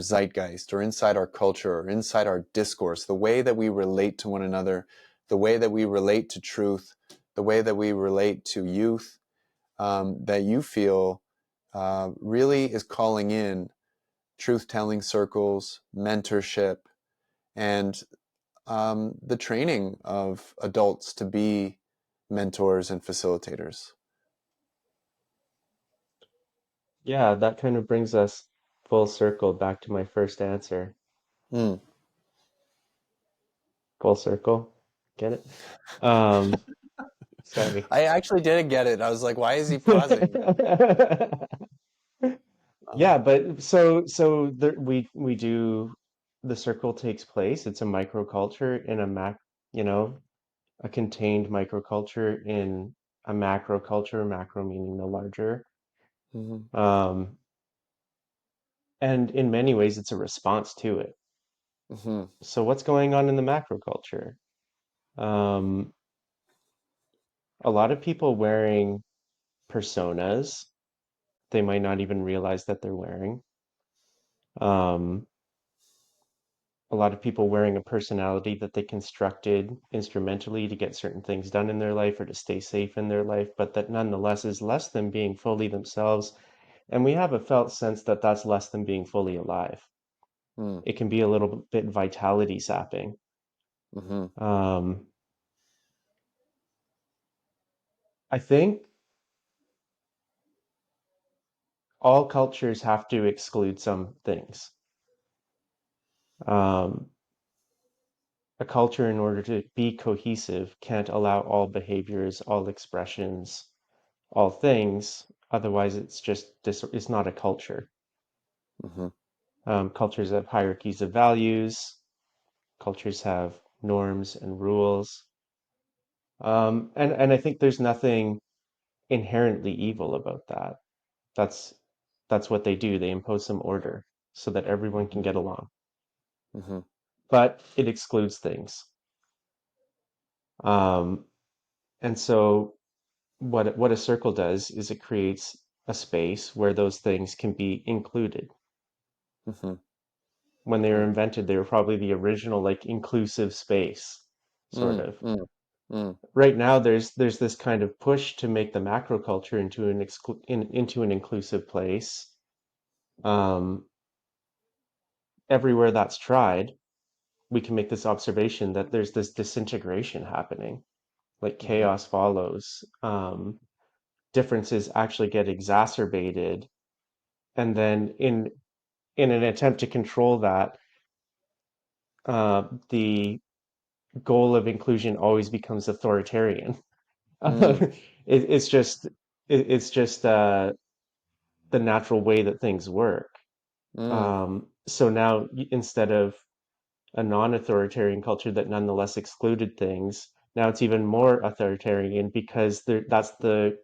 zeitgeist or inside our culture or inside our discourse, the way that we relate to one another, the way that we relate to truth, the way that we relate to youth, that you feel really is calling in truth-telling circles, mentorship, and the training of adults to be mentors and facilitators? Yeah, that kind of brings us full circle back to my first answer. Mm. Full circle. Get it? Um, Sorry. I actually didn't get it. I was like, why is he pausing? Yeah, but so we do the circle takes place. It's a microculture in a you know, a contained microculture in a macro culture, macro meaning the larger. Mhm. Um, and in many ways, it's a response to it. Mhm. So what's going on in the macro culture? Um, a lot of people wearing personas they might not even realize that they're wearing. Um, a lot of people wearing a personality that they constructed instrumentally to get certain things done in their life or to stay safe in their life, but that nonetheless is less than being fully themselves. And we have a felt sense that that's less than being fully alive. Mm. It can be a little bit vitality sapping. Mhm. Um, I think all cultures have to exclude some things. Um, a culture, in order to be cohesive, can't allow all behaviors, all expressions, all things. Otherwise, it's not a culture. Mhm. Cultures have hierarchies of values. Cultures have norms and rules. And I think there's nothing inherently evil about that. That's that's what they do. They impose some order so that everyone can Mhm. get along. Mhm. But it excludes things. Um, and so what a circle does is it creates a space where those things can be included. Mhm. When they were Mm. invented, they were probably the original like inclusive space, sort Mm. of. Mm. Mm. Right now, there's this kind of push to make the macro culture into an inclusive place. Um, everywhere that's tried, we can make this observation that there's this disintegration happening, like Mhm. chaos follows. Differences actually get exacerbated, and then in an attempt to control that, the goal of inclusion always becomes authoritarian. Mm. It's just the natural way that things work. Mm. So now instead of a non-authoritarian culture that nonetheless excluded things, now it's even more authoritarian because that's the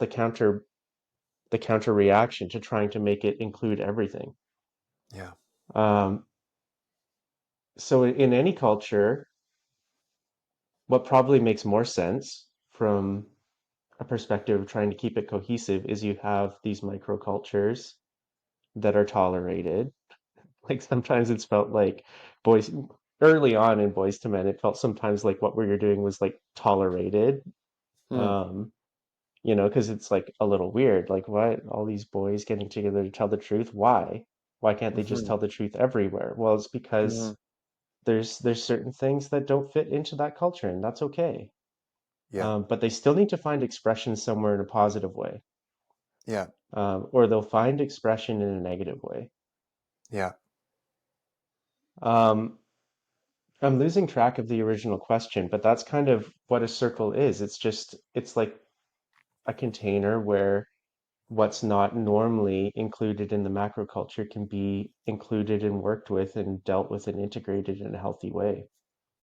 counter reaction to trying to make it include everything. Yeah. Um, so in any culture, what probably makes more sense from a perspective of trying to keep it cohesive is you have these microcultures that are tolerated. Like sometimes it's felt like boys early on in Boys to Men, it felt sometimes like what we were doing was like tolerated. Mm. Um, because it's like a little weird. Like, what? All these boys getting together to tell the truth? Why? Why can't they just Mhm. tell the truth everywhere? Well, it's because Mhm. there's certain things that don't fit into that culture, and that's okay. Yeah. But they still need to find expression somewhere in a positive way, Yeah. or they'll find expression in a negative way. Yeah. Um, I'm losing track of the original question, but that's kind of what a circle is. It's like a container where what's not normally included in the macroculture can be included and worked with and dealt with and integrated in a healthy way.